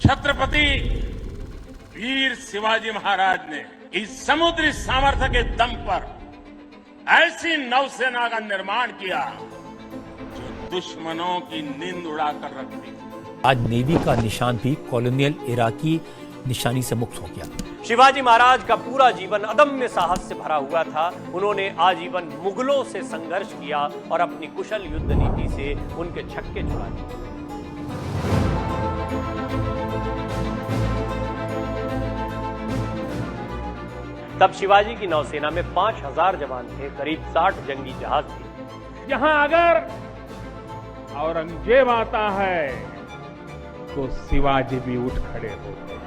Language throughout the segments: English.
छत्रपति वीर शिवाजी महाराज ने इस समुद्री सामर्थ्य के दम पर ऐसी नौसेना का निर्माण किया जो दुश्मनों की नींद उड़ाकर रखती। आज नेवी का निशान भी कॉलोनियल इरा की निशानी से मुक्त हो गया। शिवाजी महाराज का पूरा जीवन अदम्य साहस से भरा हुआ था। उन्होंने आजीवन मुगलों से संघर्ष किया और अपनी कुशल युद्ध नीति से उनके छक्के छुड़ा दिए। तब शिवाजी की नौसेना में 5000 जवान थे, करीब 60 जंगी जहाज थे। यहां अगर औरंगजेब आता है तो शिवाजी भी उठ खड़े होते हैं।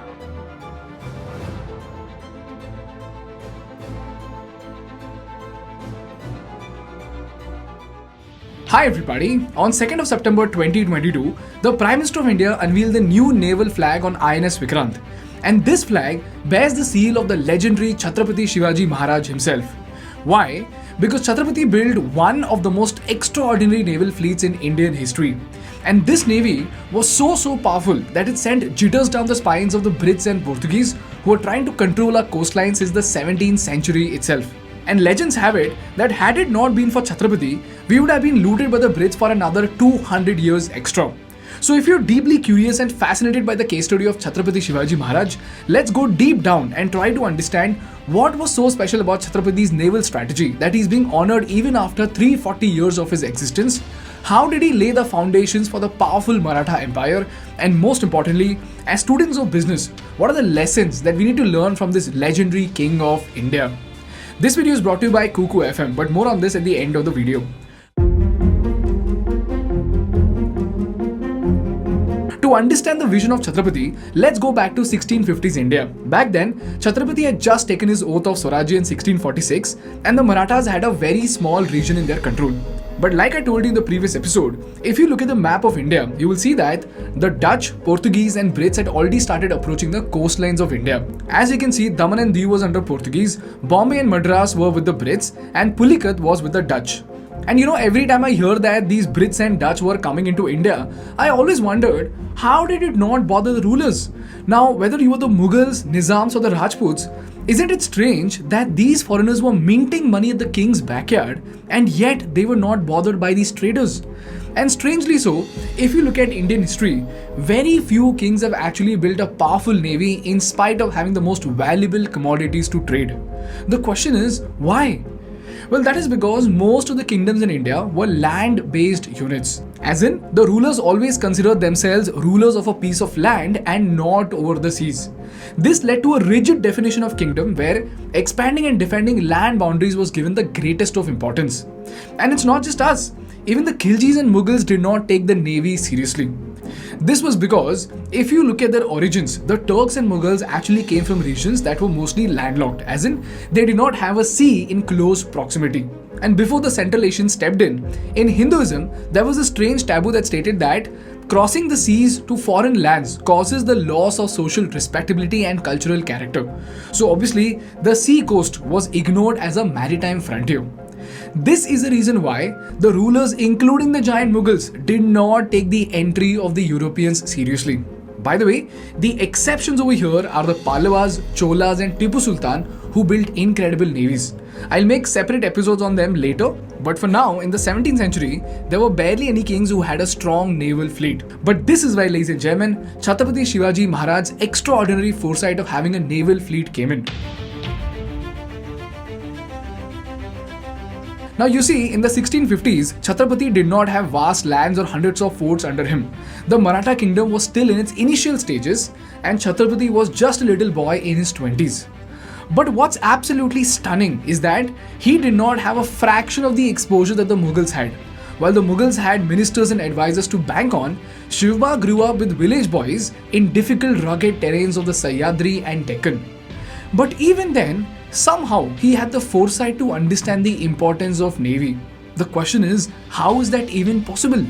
Hi everybody, on 2nd of September 2022, the Prime Minister of India unveiled the new naval flag on INS Vikrant. And this flag bears the seal of the legendary Chhatrapati Shivaji Maharaj himself. Why? Because Chhatrapati built one of the most extraordinary naval fleets in Indian history. And this navy was so powerful that it sent jitters down the spines of the Brits and Portuguese who were trying to control our coastline since the 17th century itself. And legends have it that had it not been for Chhatrapati, we would have been looted by the Brits for another 200 years extra. So if you're deeply curious and fascinated by the case study of Chhatrapati Shivaji Maharaj, let's go deep down and try to understand what was so special about Chhatrapati's naval strategy that he's being honored even after 340 years of his existence. How did he lay the foundations for the powerful Maratha Empire? And most importantly, as students of business, what are the lessons that we need to learn from this legendary king of India? This video is brought to you by Cuckoo FM, but more on this at the end of the video. To understand the vision of Chhatrapati, let's go back to 1650s India. Back then, Chhatrapati had just taken his oath of Swaraj in 1646 and the Marathas had a very small region in their control. But like I told you in the previous episode, if you look at the map of India, you will see that the Dutch, Portuguese and Brits had already started approaching the coastlines of India. As you can see, Daman and Diu was under Portuguese, Bombay and Madras were with the Brits and Pulicat was with the Dutch. And you know, every time I hear that these Brits and Dutch were coming into India, I always wondered, how did it not bother the rulers? Now, whether you were the Mughals, Nizams or the Rajputs, isn't it strange that these foreigners were minting money at the king's backyard and yet they were not bothered by these traders? And strangely so, if you look at Indian history, very few kings have actually built a powerful navy in spite of having the most valuable commodities to trade. The question is, why? Well, that is because most of the kingdoms in India were land-based units. As in, the rulers always considered themselves rulers of a piece of land and not over the seas. This led to a rigid definition of kingdom where expanding and defending land boundaries was given the greatest of importance. And it's not just us. Even the Khiljis and Mughals did not take the navy seriously. This was because, if you look at their origins, the Turks and Mughals actually came from regions that were mostly landlocked, as in, they did not have a sea in close proximity. And before the Central Asians stepped in Hinduism, there was a strange taboo that stated that crossing the seas to foreign lands causes the loss of social respectability and cultural character. So obviously, the sea coast was ignored as a maritime frontier. This is the reason why the rulers, including the giant Mughals, did not take the entry of the Europeans seriously. By the way, the exceptions over here are the Pallavas, Cholas and Tipu Sultan, who built incredible navies. I'll make separate episodes on them later, but for now, in the 17th century, there were barely any kings who had a strong naval fleet. But this is why, ladies and gentlemen, Chhatrapati Shivaji Maharaj's extraordinary foresight of having a naval fleet came in. Now you see, in the 1650s, Chhatrapati did not have vast lands or hundreds of forts under him. The Maratha kingdom was still in its initial stages and Chhatrapati was just a little boy in his 20s. But what's absolutely stunning is that he did not have a fraction of the exposure that the Mughals had. While the Mughals had ministers and advisors to bank on, Shivba grew up with village boys in difficult rugged terrains of the Sahyadri and Deccan. But even then, somehow he had the foresight to understand the importance of navy. The question is, how is that even possible?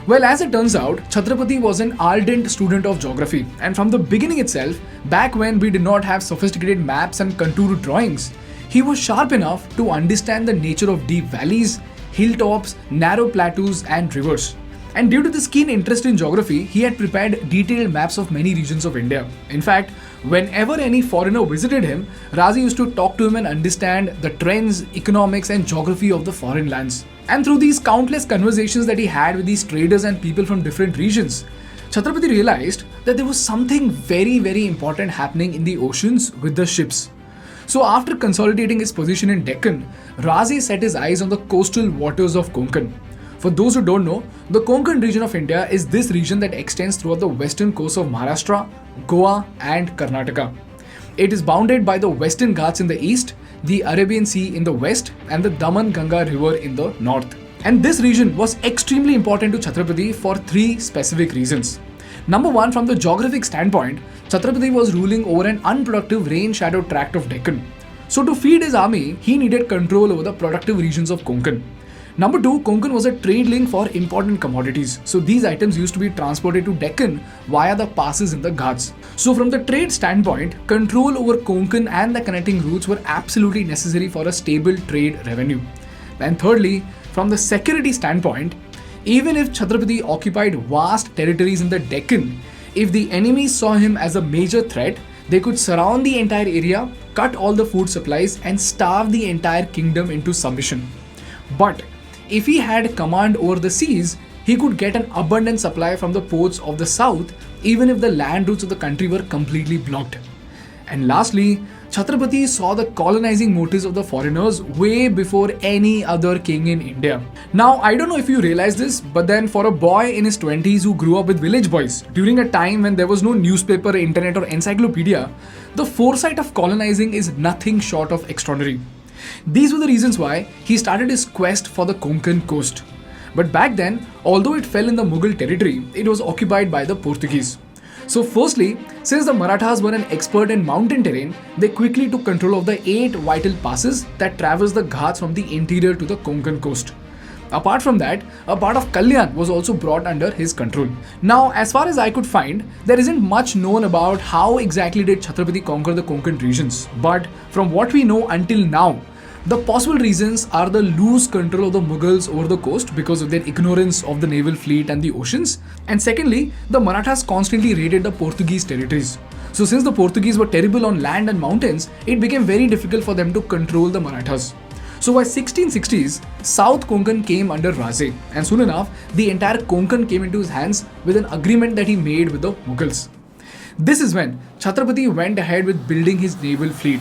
Well, as it turns out, Chhatrapati was an ardent student of geography, and from the beginning itself, back when we did not have sophisticated maps and contour drawings, he was sharp enough to understand the nature of deep valleys, hilltops, narrow plateaus and rivers. And due to this keen interest in geography, he had prepared detailed maps of many regions of India. In fact, whenever any foreigner visited him, Razi used to talk to him and understand the trends, economics and geography of the foreign lands. And through these countless conversations that he had with these traders and people from different regions, Chhatrapati realized that there was something very important happening in the oceans with the ships. So after consolidating his position in Deccan, Razi set his eyes on the coastal waters of Konkan. For those who don't know, the Konkan region of India is this region that extends throughout the western coast of Maharashtra, Goa and Karnataka. It is bounded by the Western Ghats in the east, the Arabian Sea in the west and the Daman-Ganga river in the north. And this region was extremely important to Chhatrapati for three specific reasons. Number one, from the geographic standpoint, Chhatrapati was ruling over an unproductive rain-shadowed tract of Deccan. So to feed his army, he needed control over the productive regions of Konkan. Number two, Konkan was a trade link for important commodities. So these items used to be transported to Deccan via the passes in the Ghats. So from the trade standpoint, control over Konkan and the connecting routes were absolutely necessary for a stable trade revenue. And thirdly, from the security standpoint, even if Chhatrapati occupied vast territories in the Deccan, if the enemy saw him as a major threat, they could surround the entire area, cut all the food supplies and starve the entire kingdom into submission. But if he had command over the seas, he could get an abundant supply from the ports of the south, even if the land routes of the country were completely blocked. And lastly, Chhatrapati saw the colonizing motives of the foreigners way before any other king in India. Now, I don't know if you realize this, but then for a boy in his 20s who grew up with village boys, during a time when there was no newspaper, internet or encyclopedia, the foresight of colonizing is nothing short of extraordinary. These were the reasons why he started his quest for the Konkan coast. But back then, although it fell in the Mughal territory, it was occupied by the Portuguese. So firstly, since the Marathas were an expert in mountain terrain, they quickly took control of the 8 vital passes that traverse the Ghats from the interior to the Konkan coast. Apart from that, a part of Kalyan was also brought under his control. Now, as far as I could find, there isn't much known about how exactly did Chhatrapati conquer the Konkan regions. But from what we know until now, the possible reasons are the loose control of the Mughals over the coast because of their ignorance of the naval fleet and the oceans. And secondly, the Marathas constantly raided the Portuguese territories. So since the Portuguese were terrible on land and mountains, it became very difficult for them to control the Marathas. So by 1660s, South Konkan came under Raze, and soon enough, the entire Konkan came into his hands with an agreement that he made with the Mughals. This is when Chhatrapati went ahead with building his naval fleet.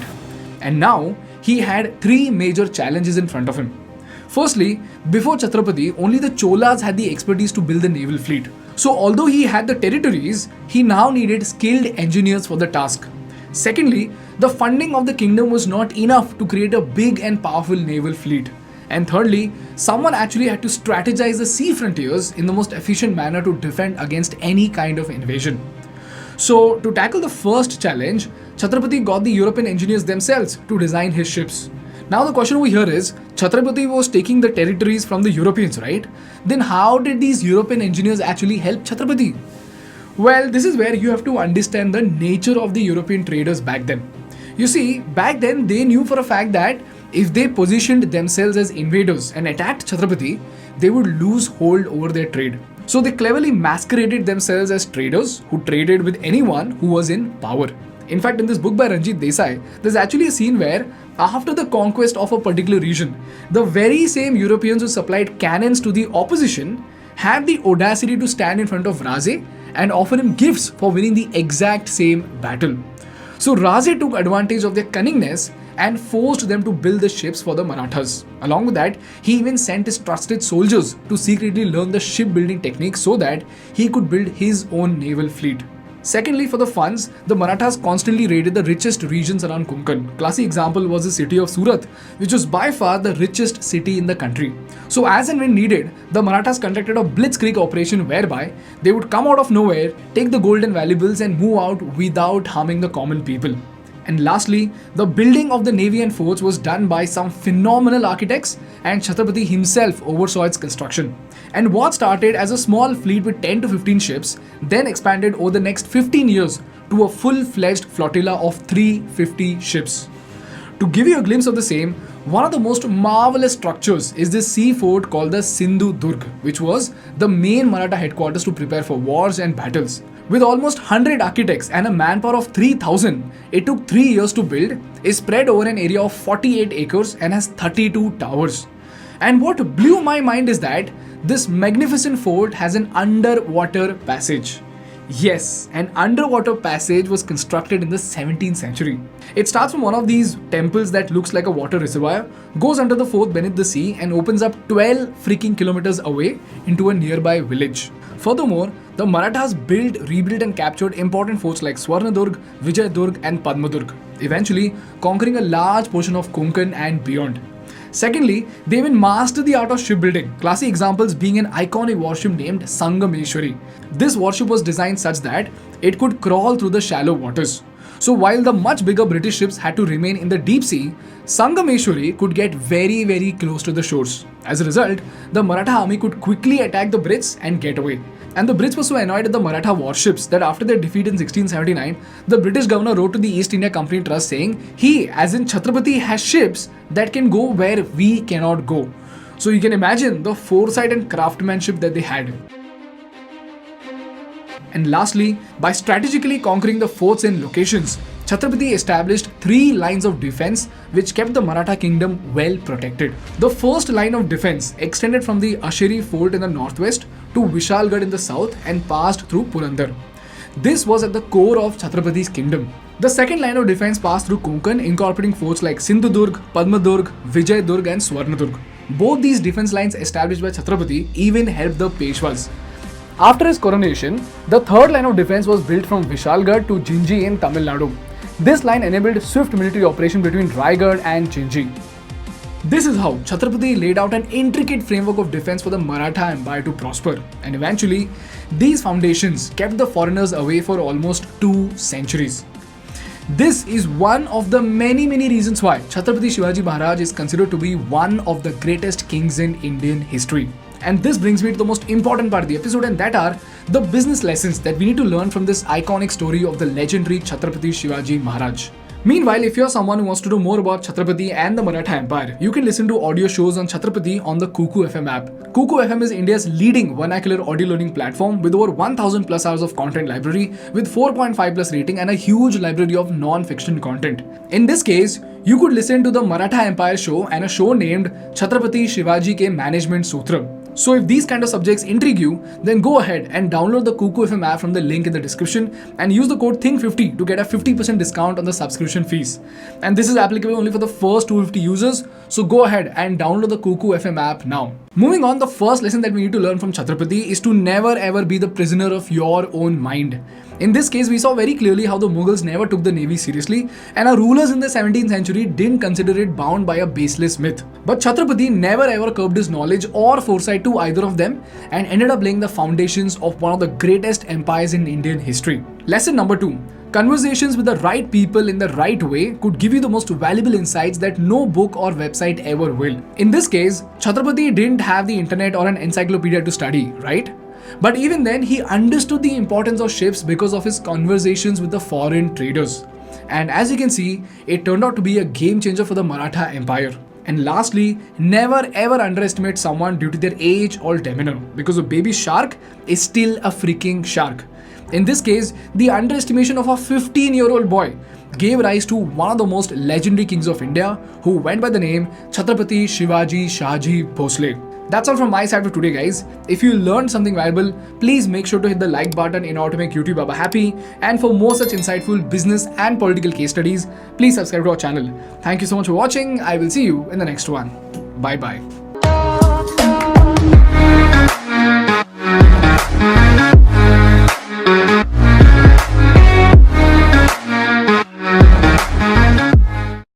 And now, he had 3 major challenges in front of him. Firstly, before Chhatrapati, only the Cholas had the expertise to build the naval fleet. So although he had the territories, he now needed skilled engineers for the task. Secondly, the funding of the kingdom was not enough to create a big and powerful naval fleet. And thirdly, someone actually had to strategize the sea frontiers in the most efficient manner to defend against any kind of invasion. So to tackle the first challenge, Chhatrapati got the European engineers themselves to design his ships. Now the question over here is, Chhatrapati was taking the territories from the Europeans, right? Then how did these European engineers actually help Chhatrapati? Well, this is where you have to understand the nature of the European traders back then. You see, back then they knew for a fact that if they positioned themselves as invaders and attacked Chhatrapati, they would lose hold over their trade. So they cleverly masqueraded themselves as traders who traded with anyone who was in power. In fact, in this book by Ranjit Desai, there's actually a scene where after the conquest of a particular region, the very same Europeans who supplied cannons to the opposition had the audacity to stand in front of Raze and offer him gifts for winning the exact same battle. So Raze took advantage of their cunningness and forced them to build the ships for the Marathas. Along with that, he even sent his trusted soldiers to secretly learn the shipbuilding techniques so that he could build his own naval fleet. Secondly, for the funds, the Marathas constantly raided the richest regions around Konkan. Classic example was the city of Surat, which was by far the richest city in the country. So as and when needed, the Marathas conducted a blitzkrieg operation whereby they would come out of nowhere, take the gold and valuables and move out without harming the common people. And lastly, the building of the navy and forts was done by some phenomenal architects, and Chhatrapati himself oversaw its construction. And what started as a small fleet with 10 to 15 ships then expanded over the next 15 years to a full-fledged flotilla of 350 ships. To give you a glimpse of the same, One of the most marvelous structures is this sea fort called the Sindhu Durk, which was the main Maratha headquarters to prepare for wars and battles. With almost 100 architects and a manpower of 3,000, it took 3 years to build, is spread over an area of 48 acres and has 32 towers. And what blew my mind is that this magnificent fort has an underwater passage. Yes, an underwater passage was constructed in the 17th century. It starts from one of these temples that looks like a water reservoir, goes under the fort beneath the sea and opens up 12 freaking kilometers away into a nearby village. Furthermore, the Marathas built, rebuilt and captured important forts like Swarnadurg, Vijayadurg and Padmadurg, eventually conquering a large portion of Konkan and beyond. Secondly, they even mastered the art of shipbuilding, classic examples being an iconic warship named Sangameshwari. This warship was designed such that it could crawl through the shallow waters. So while the much bigger British ships had to remain in the deep sea, Sangameshwari could get very close to the shores. As a result, the Maratha army could quickly attack the Brits and get away. And the Brits were so annoyed at the Maratha warships that after their defeat in 1679, the British governor wrote to the East India Company Trust saying, he, as in Chhatrapati, has ships that can go where we cannot go. So you can imagine the foresight and craftsmanship that they had. And lastly, by strategically conquering the forts and locations, Chhatrapati established 3 lines of defense which kept the Maratha kingdom well protected. The first line of defense extended from the Asheri fort in the northwest to Vishalgarh in the south and passed through Purandar. This was at the core of Chhatrapati's kingdom. The second line of defense passed through Konkan, incorporating forts like Sindhu Durk, Padmadurg, Vijayadurg and Swarnadurg. Both these defense lines established by Chhatrapati even helped the Peshwas. After his coronation, the third line of defense was built from Vishalgarh to Jinji in Tamil Nadu. This line enabled swift military operation between Raigad and Jinji. This is how Chhatrapati laid out an intricate framework of defense for the Maratha Empire to prosper, and eventually, these foundations kept the foreigners away for almost 2 centuries. This is one of the many reasons why Chhatrapati Shivaji Maharaj is considered to be one of the greatest kings in Indian history. And this brings me to the most important part of the episode, and that are the business lessons that we need to learn from this iconic story of the legendary Chhatrapati Shivaji Maharaj. Meanwhile, if you're someone who wants to know more about Chhatrapati and the Maratha Empire, you can listen to audio shows on Chhatrapati on the Kuku FM app. Kuku FM is India's leading vernacular audio learning platform with over 1000 plus hours of content library with 4.5 plus rating and a huge library of non-fiction content. In this case, you could listen to the Maratha Empire show and a show named Chhatrapati Shivaji Ke Management Sutra. So if these kind of subjects intrigue you, then go ahead and download the Kuku FM app from the link in the description and use the code THINK50 to get a 50% discount on the subscription fees. And this is applicable only for the first 250 users, so go ahead and download the Kuku FM app now. Moving on, the first lesson that we need to learn from Chhatrapati is to never ever be the prisoner of your own mind. In this case, we saw very clearly how the Mughals never took the navy seriously, and our rulers in the 17th century didn't consider it bound by a baseless myth. But Chhatrapati never ever curbed his knowledge or foresight to either of them and ended up laying the foundations of one of the greatest empires in Indian history. Lesson number 2. Conversations with the right people in the right way could give you the most valuable insights that no book or website ever will. In this case, Chhatrapati didn't have the internet or an encyclopedia to study, right? But even then, he understood the importance of ships because of his conversations with the foreign traders. And as you can see, it turned out to be a game changer for the Maratha Empire. And lastly, never ever underestimate someone due to their age or demeanor, because a baby shark is still a freaking shark. In this case, the underestimation of a 15-year-old boy gave rise to one of the most legendary kings of India, who went by the name Chhatrapati Shivaji Shahaji Bhosle. That's all from my side for today, guys. If you learned something valuable, please make sure to hit the like button in order to make YouTube Baba happy. And for more such insightful business and political case studies, please subscribe to our channel. Thank you so much for watching. I will see you in the next one. Bye bye.